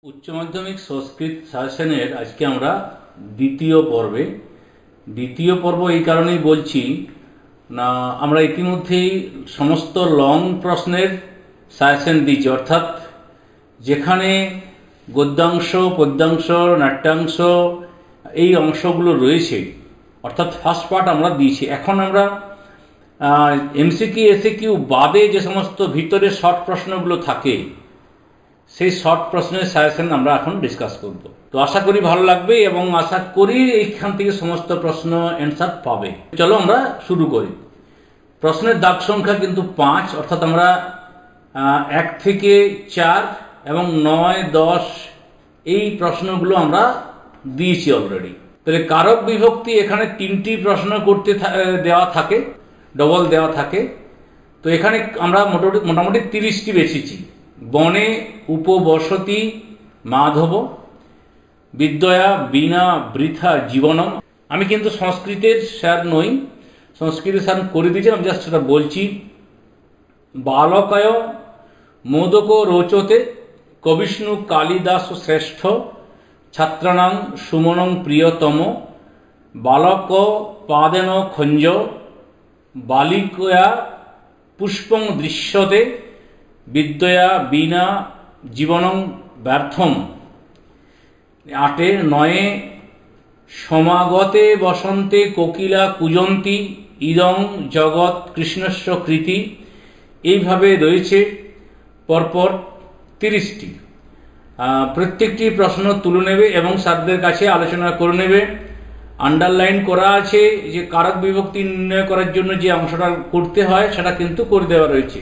উচ্চ মাধ্যমিক সংস্কৃত সাজেশনের আজকে আমরা দ্বিতীয় পর্ব এই কারণেই বলছি না, আমরা ইতিমধ্যেই সমস্ত লং প্রশ্নের সাজেশন দিয়েছি, অর্থাৎ যেখানে গদ্যাংশ, পদ্যাংশ, নাট্যাংশ এই অংশগুলো রয়েছে, অর্থাৎ ফার্স্ট পার্ট আমরা দিয়েছি। এখন আমরা এমসিকিউ এসিকিউ বাদে যে সমস্ত ভিতরে শর্ট প্রশ্নগুলো থাকে সেই শর্ট প্রশ্নের সাজেশন আমরা এখন ডিসকাস করব। তো আশা করি ভালো লাগবে এবং আশা করি এইখান থেকে সমস্ত প্রশ্ন অ্যান্সার পাবে। চলো আমরা শুরু করি। প্রশ্নের দাগ সংখ্যা কিন্তু 5, অর্থাৎ আমরা 1 থেকে 4 এবং 9, 10 এই প্রশ্নগুলো আমরা দিয়েছি অলরেডি। তাহলে কারক বিভক্তি এখানে 3টি প্রশ্ন করতে দেওয়া থাকে, ডবল দেওয়া থাকে। তো এখানে আমরা মোটামুটি 30টি বেছেছি। বনে উপবসতি মাধব, বিদ্যয়া বিনা বৃথা জীবনম। আমি কিন্তু সংস্কৃতের স্যার নই, সংস্কৃতের স্যার করে দিয়েছেন, আমি জাস্ট সেটা বলছি। বালকায় মোদক রোচতে কবিষ্ণু কালিদাস শ্রেষ্ঠ, ছাত্রাণাং সুমনং প্রিয়তম, বালক পাদেন খঞ্জ, বালিকয়া পুষ্পং দৃশ্যতে, বিদ্যয়া বিনা জীবনং ব্যর্থম। 8, 9 সমাগতে বসন্তে কোকিলা কুজন্তি, ইদং জগৎ কৃষ্ণস্য কৃতি। এইভাবে রয়েছে পরপর 30টি। প্রত্যেকটি প্রশ্ন তুলে নেবে এবং স্যারদের কাছে আলোচনা করে নেবে। আন্ডারলাইন করা আছে যে কারক বিভক্তি নির্ণয় করার জন্য যে অংশটা করতে হয় সেটা কিন্তু করে দেওয়া রয়েছে।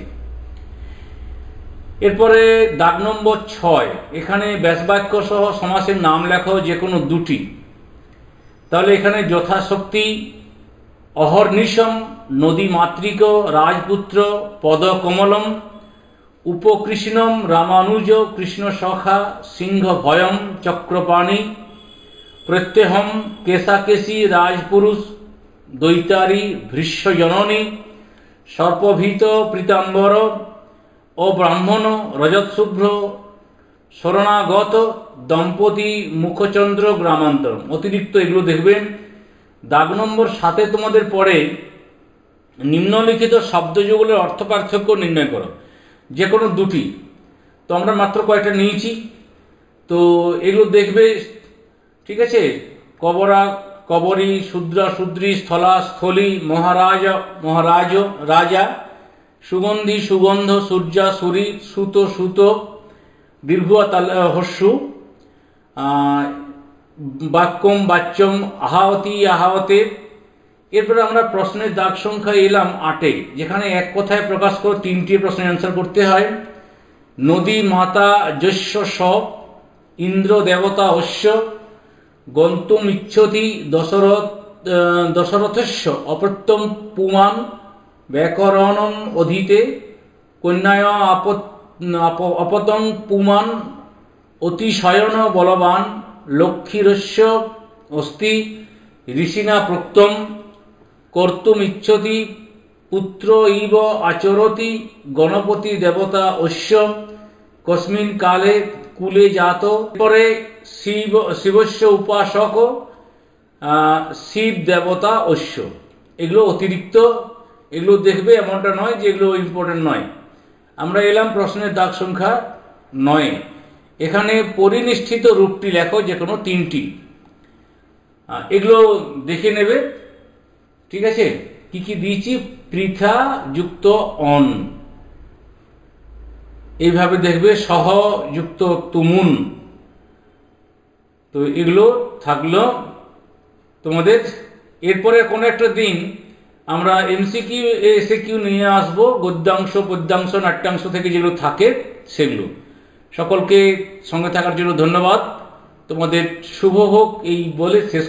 এরপরে দাগ নম্বর 6, এখানে ব্যাসবাক্য সহ সমাসের নাম লেখো যে কোনো দুটি। তাহলে এখানে যথাশক্তি অহর্নিশম, নদী মাতৃক, রাজপুত্র, পদকমলম, উপকৃষ্ণম, রামানুজ, কৃষ্ণ সখা, সিংহ ভয়ম, চক্রপাণি, প্রত্যহম, কেশাকেশী, রাজপুরুষ, দৈতারী, ভৃষ্যজননী, সর্পভীত, পীতাম্বর, ও ব্রাহ্মণ, রজৎশুভ্র, শরণাগত, দম্পতি, মুখচন্দ্র, গ্রামান্তরম। অতিরিক্ত এগুলো দেখবেন। দাগ নম্বর 7 তোমাদের পড়ে নিম্নলিখিত শব্দযুগলের অর্থ পার্থক্য নির্ণয় করো, যে কোনো দুটি। তো আমরা মাত্র কয়েকটা নিয়েছি, তো এগুলো দেখবে, ঠিক আছে। কবরা কবরী, শূদ্রা শূদ্রী, স্থলা স্থলী, মহারাজ মহারাজ রাজা, সুগন্ধি সুগন্ধ, সূর্যা সুরি, সুত সুত, দীর্ঘ হস্যু, বাক্যম বাচ্যম, আহাওতি আহাওতে। এরপরে আমরা প্রশ্নের দাগ সংখ্যা এলাম 8, যেখানে এক কথায় প্রকাশ করে 3টি প্রশ্নের অ্যান্সার করতে হয়। নদী মাতা যস্য স, ইন্দ্র দেবতা অশ্য, গন্তুম ইচ্ছতি দশরথস্য, অপ্রত্যম পুমান, ব্যাকরণম অধীতে, কন্যায় অপতং পুমান, অতিশয়ন বলবান, লক্ষ্মীরস্য অস্তি, ঋষিনা প্রক্তম, কর্তুম ইচ্ছতি, পুত্র ইব আচরতি, গণপতি দেবতা অশ্য, কস্মিন কালে কুলে জাত। পরে শিবস্য উপাসক, শিব দেবতা অশ্য। এগুলো অতিরিক্ত, এগুলো দেখবে, এমনটা নয় যে এগুলো ইম্পর্টেন্ট নয়। আমরা এলাম প্রশ্নের দাগ সংখ্যা 9। এখানে পরিনিষ্ঠিত রূপটি লেখো যে কোনো 3টি। এগুলো দেখে নেবে, ঠিক আছে। কি কি দিয়েছি? পৃথা যুক্ত অন, এইভাবে দেখবে, সহ যুক্ত তুমুন। তো এগুলো থাকলো তোমাদের। এরপরে কোনো একটা দিন আমরা এমসিকিউ এসিকিউ নিয়ে আসবো, গদ্যাংশ, পদ্যাংশ, নাট্যাংশ থেকে যেগুলো থাকে সেগুলো। সকলকে সঙ্গে থাকার জন্য ধন্যবাদ। তোমাদের শুভ হোক এই বলে শেষ